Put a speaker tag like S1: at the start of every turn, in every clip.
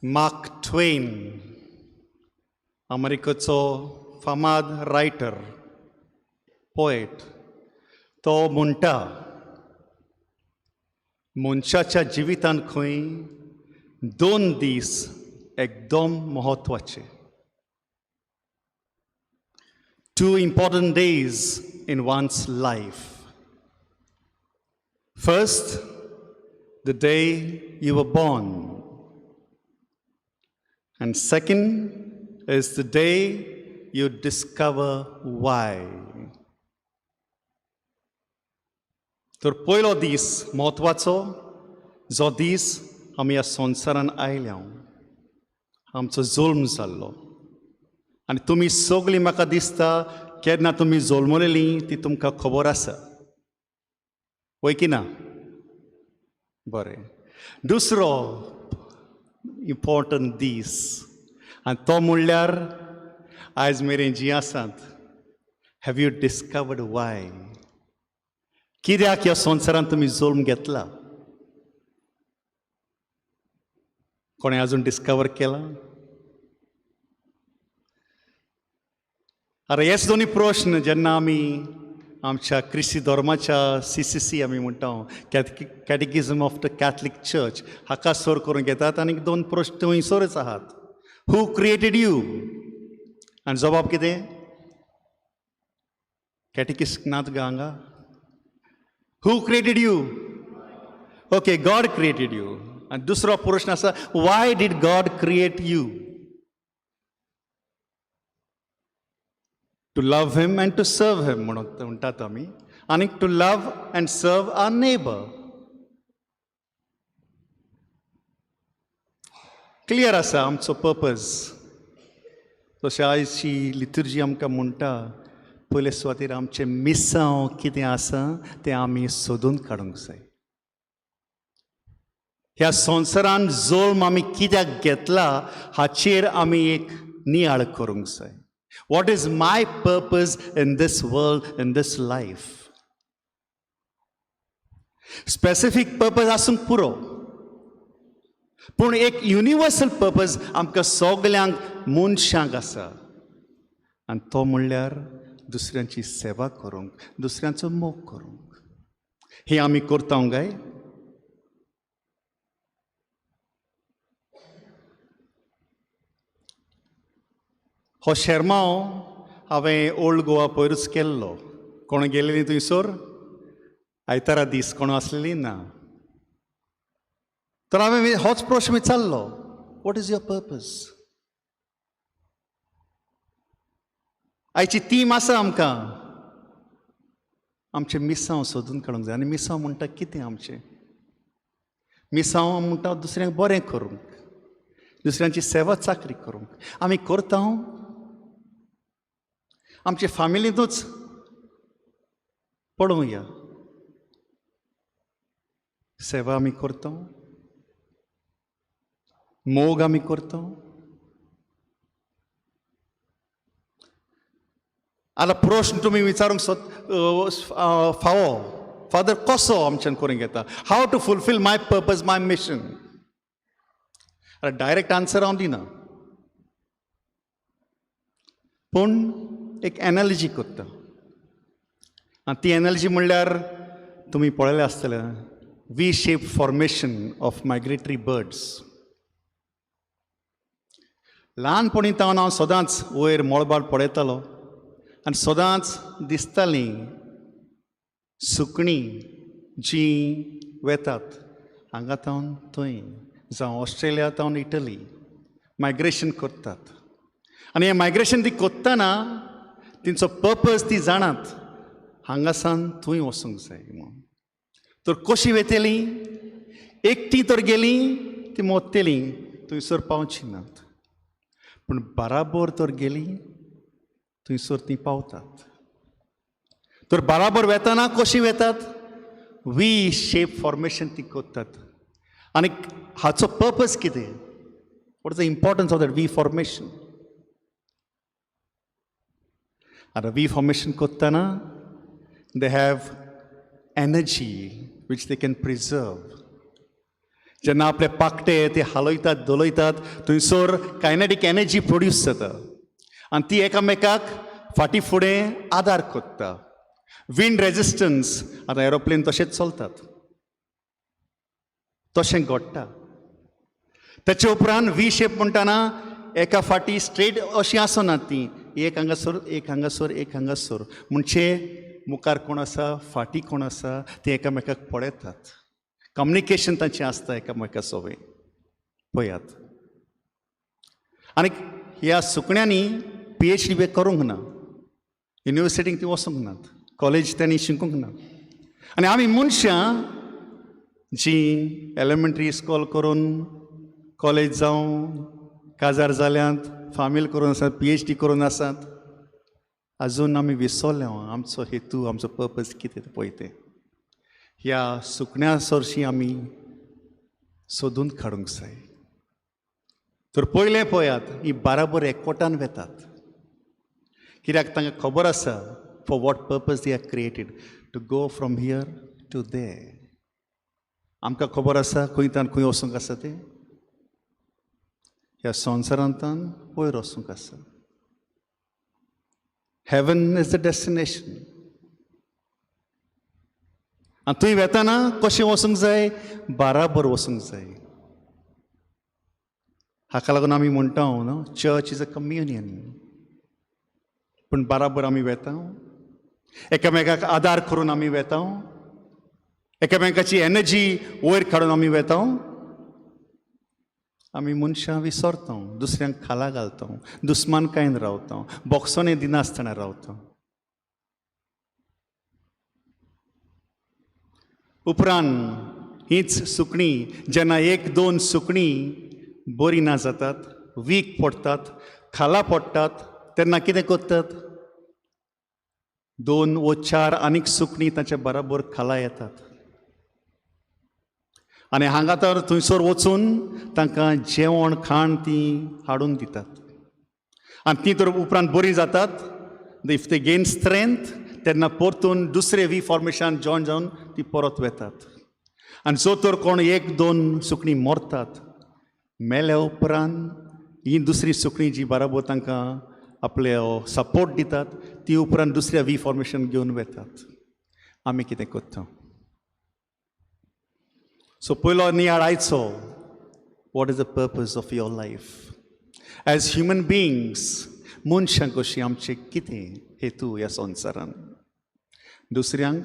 S1: Mark Twain अमेरिकेचो फामाद writer poet तो म्हणटा मनशाच्या जिवितांत खंय 2 दीस एकदम म्हत्वाचे. 2 important days in one's life. First, the day you were born. And second is the day you discover why. तर पयलो दीस म्हत्वाचो जो दीस आमी ह्या संवसारान आयल्या, आमचो जल्म जाल्लो. आनी तुमी सगळीं म्हाका दिसता केन्ना तुमी जल्मलेलीं ती तुमकां खबर आसा, वय की ना? बरें. दुसरो इम्पॉर्टंट दीस आनी तो म्हणल्यार आयज मेरेन जीं आसात, हॅव यू डिस्कवर्ड वाय? कित्याक ह्या संवसारान तुमी जल्म घेतला? कोणें आजून डिस्कवर केला? अरे हेच दोनी प्रश्न जेन्ना आमी आमच्या क्रिस्ती धर्माच्या CCC आमी म्हणटा catechism of the Catholic church हाका सर करून घेतात, आनी 2 प्रश्न थंयसरच आहात. Who created you? आनी जबाब कितें? कॅटेकिस्ट नात गा हांगा. Who created you? Okay, God created you. आनी दुसरो प्रश्न आसा, why did God create you? To love him and to serve him म्हणटात आमी, आनी to love and serve our neighbor. Clear आसा आमचो पर्पज. तशें आयजची लिटर्जी आमकां म्हणटा, पयले सुवातेर आमचें मिसांव कितें आसा तें आमी सोदून काडूंक जाय. ह्या संवसारान जल्म आमी कित्याक घेतला हाचेर आमी एक नियाळ करूंक जाय. What is my purpose in this world, in this life? Specific purpose आसूंक पुरो, पूण एक युनिवर्सल पर्पज आमकां सगल्यांक मनशांक आसा, आनी तो म्हणल्यार दुसऱ्यांची सेवा करूंक, दुसऱ्यांचो मोग करूंक. हें आमी करता काय? हो शर्माव हांवें ओल्ड गोवा पयरूच केल्लो. कोण गेलेलीं थंयसर? आयतारा दीस कोण आसलेलीं ना. तर हांवें होच प्रश्न विचारलो, वॉट इज युअर पर्पज? आयची थीम आसा आमकां आमचें मिसांव सोदून काडूंक जाय. आनी मिसांव म्हणटा कितें आमचें? मिसांव म्हणटा दुसऱ्यांक बरें करूंक, दुसऱ्यांची सेवा चाकरी करूंक. आमी करता आमचे फॅमिलींतूच पळोवया. सेवा आमी करता, मोग आमी करता. आतां प्रश्न तुमी विचारूंक फावो, फादर कसो आमच्यान करूंक येता? How to fulfil my purpose, my mission? Direct answer हांव दिना, पूण एक एनालॉजी करता. आनी ती एनालॉजी म्हणल्यार तुमी पळयलें आसतलें, V shape formation of migratory birds. ल्हानपणी तावन हांव सदांच वयर मळबार पळयतालो आनी सदांच दिसतालीं सुकणीं जीं वेतात हांगा तावन थंय, जावं ऑस्ट्रेलिया तावन इटली, मायग्रेशन करतात. आनी हें मायग्रेशन ती कोत्ताना तिंचो पर्पज ती जाणात, हांगासान थंय वचूंक जाय म्हणून. तर कशीं वेतेलीं? एकटीं तर गेलीं ती मोत्तेलीं, थंयसर पावचीं नात, पूण बराबर तर गेलीं थंयसर तीं पावतात. तर बराबर वेताना कशीं वेतात? वी शेप फॉर्मेशन ती कोत्तात. आनी हाचो पर्पज कितें? What is the importance of that V formation? आतां वी फॉर्मेशन कोत्ताना they have energy which they can preserve. जेन्ना आपले पाकटे ते हालयतात दोलयतात थंयसर कायनेटीक एनर्जी प्रोड्यूस जाता आनी ती एकामेकाक फाटीं फुडें आदार करता. विंड रेजिस्टन्स आतां एरोप्लेन तशेंच चलतात तशें घडटा. ताचे उपरांत वी शेप म्हणटाना एका फाटी स्ट्रेट अशी आसनात ती एक हांगासर एक हांगासर एक हांगासर म्हणजे मुखार कोण आसा फाटी कोण आसा ती एकामेकाक पळयतात. कम्युनिकेशन तांचें आसता एकामेका सोबे पळयात. आनी ह्या सुकण्यांनी PhD बी करूंक ना, युनिवर्सिटीक ती वचूंक नात, कॉलेज त्यांनी शिकूंक ना. आनी आमी मनशां जीं एलिमेंटरी स्कूल करून कॉलेज जावं काजार जाल्यांत फामील करून आसात PhD करून आसात आजून आमी विसरल्या आमचो हेतू आमचो पर्पज कितें तें पळयते. ह्या सुकण्यां सरशीं आमी सोदून काडूंक जाय. तर पयलें पळयात ही बराबर एकवटान वेतात कित्याक तांकां खबर आसा for what purpose they are created to go from here to there. आमकां खबर आसा खंयच्यान खंय वचूंक आसा तें ह्या संवसारांतल्यान वयर वचूंक आसा. Heaven is the destination. आनी थंय वेताना कशें वचूंक जाय बराबर वचूंक जाय. हाका लागून आमी म्हणटा न्हू चर्च इज अ कम्युनियन. पूण बराबर आमी वेता एकामेकाक आदार करून आमी वेता एकामेकाची एनर्जी वयर काडून आमी वेता. आमी मनशां विसरता दुसऱ्यांक खाला घालता दुस्मानकायेन रावता बोगसोने दिनासतना रावता. उपरांत हीच सुकणीं जेन्ना एक दोन सुकणीं बरीं ना जातात वीक पडटात खाला पडटात तेन्ना कितें करतात दोन वा चार आनीक सुकणीं ताच्या बराबर खाला येतात आनी हांगा तर थंयसर वचून तांकां जेवण खाण ती हाडून दितात आनी ती तर उपरांत बरीं जातात. इफ दे गेन स्ट्रेंथ तेन्ना परतून दुसरे वी फॉर्मेशन जॉयन जावन ती परत वेतात. आनी जो तर कोण एक दोन सुकणीं मरतात मेल्या उपरांत ही दुसरी सुकणीं जी बराबर तांकां आपले सपोर्ट दितात ती उपरांत दुसऱ्या वी फॉर्मेशन घेवन वेतात. आमी कितें करता सो पयलो नियाळ आयचो what is the purpose of your life as human beings. मनशां कशीं आमचें कितें हेतू ह्या संवसारान दुसऱ्यांक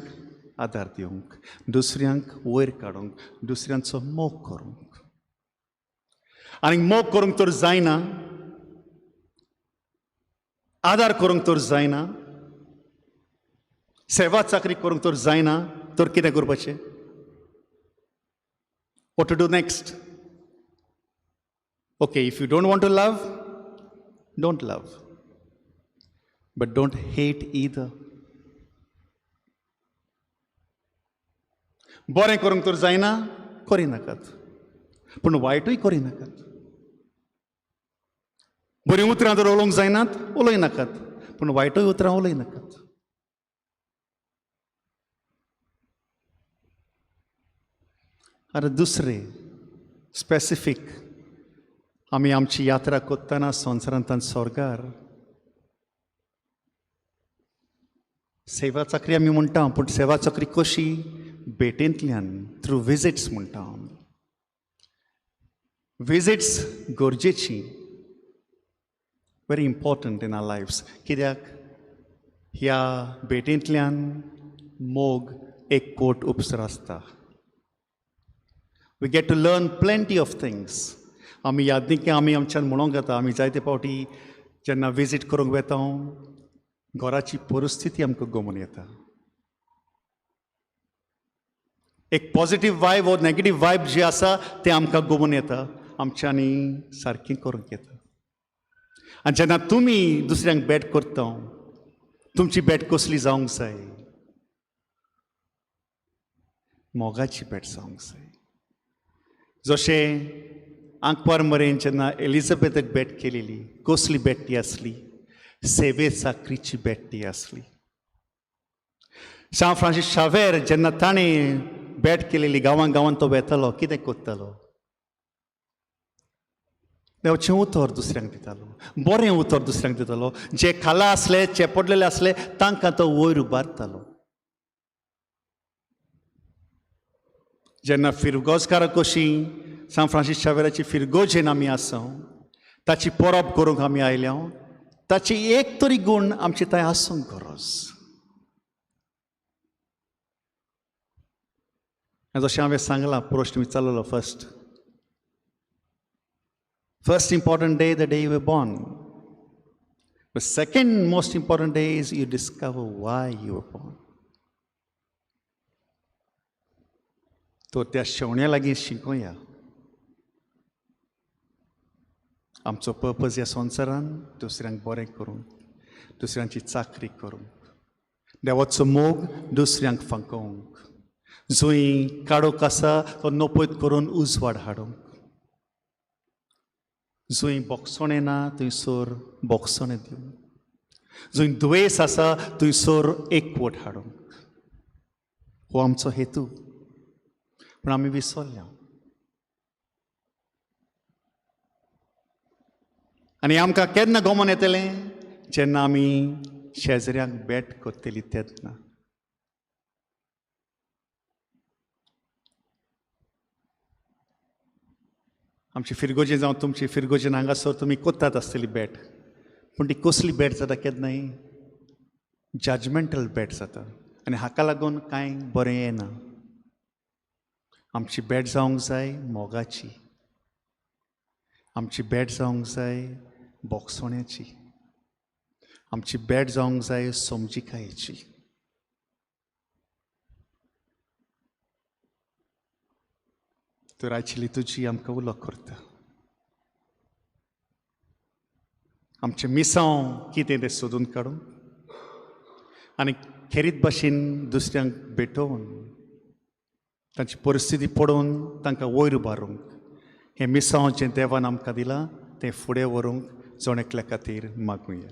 S1: आदार दिवंक दुसऱ्यांक वयर काडूंक दुसऱ्यांचो मोग करूंक. आनी मोग करूंक तर जायना आदार करूंक तर जायना सेवा चाकरी करूंक तर जायना तर कितें करपाचें what to do next? Okay, if you don't want to love, don't love. But don't hate either. बरें करूंक तर जायना करिनाकात पूण वायटूय करिनाकात. बरीं उतरां तर उलोवंक जायनात उलयनाकात पूण वायटूय उतरां उलयनाकात. आनी दुसरें स्पेसिफीक आमी आमची यात्रा करतना संवसारांतल्यान स्वर्गार सेवा चाकरी आमी म्हणटा पूण सेवा चाकरी कशी भेटेंतल्यान थ्रू विजिट्स म्हणटा. विजिट्स गरजेची वेरी इम्पॉर्टंट इन आवर लायफ्स कित्याक ह्या भेटेंतल्यान मोग एक कोट उपसर आसता. We get to learn plenty of things. आमी यादनिके आमी आमच्यान म्हणूंक येता आमी जायते फावटी जेन्ना विजीट करूंक वेता घराची परिस्थिती आमकां गमून येता. एक पॉझिटीव वायब वो नेगेटीव वायब जी आसा तें आमकां गमून येता आमच्यांनी सारकी करूंक येता. आनी जेन्ना तुमी दुसऱ्यांक भेट करता तुमची भेट कसली जावंक जाय मोगाची भेट जावंक जाय. जशें आंकवार मरेन जेन्ना एलिझाबेथाक भेट केलेली कसली भेट ती आसली सेवे चाकरीची भेट ती आसली. सांव फ्रांसीस शावेर जेन्ना ताणें भेट केलेली गांवां गांवांत तो वेतालो कितें करतालो देवाचें उतर दुसऱ्यांक दितालो, बरें उतर दुसऱ्यांक दितालो. जे खाला आसले, चेपडलेले आसले, तांकां तो वयर उबारतालो. जेन्ना फिरगोजकारां कशीं सान फ्रांसीस शावेराची फिरगोजेन आमी आसूं, ताची परब करूंक आमी आयल्या, ताची एक तरी गूण आमचे थंय आसूंक गरज. जशें हांवें सांगलां, प्रश्न विचारलेलो First important day, the day you were born. The second most important day is you discover why you were born. तो त्या शेवण्या लागीं शिकोया. आमचो पर्पज ह्या संवसारान दुसऱ्यांक बरें करूंक, दुसऱ्यांची चाकरी करूंक, देवाचो मोग दुसऱ्यांक फांकोवंक, जंय काडोक आसा तो नपयत करून उजवाड हाडूंक, जंय बोगसणें ना थंयसर बोगसणें दिवंक, जंय दुयेंस आसा थंयसर एकवट हाडूंक. हो आमचो हेतू. पूण आमी विसरल्या. आनी आमकां केन्ना गमन येतलें? जेन्ना आमी शेजाऱ्यांक भेट करतलीं तेन्ना. आमची फिरगोजी जावं तुमची फिरगोजीन हांगासर तुमी कोत्तात आसतली भेट. पूण ती कसली भेट जाता केन्नाय? जजमेंटल भेट जाता. आनी हाका लागून कांय बरें येना. आमची भेट जावंक जाय मोगाची. आमची भेट जावंक जाय बोगसण्याची. आमची भेट जावंक जाय समजिकायेची. तर आयची लितूची आमकां उलो करता. आमचें मिसांव कितें तें सोदून काडून आनी खेरीत भाशेन दुसऱ्यांक भेटोवन तांची परिस्थिती पळोवन तांकां वयर उबारूंक, हें मिसांव जें देवान आमकां दिलां तें फुडें व्हरूंक जण एकल्या खातीर मागुया.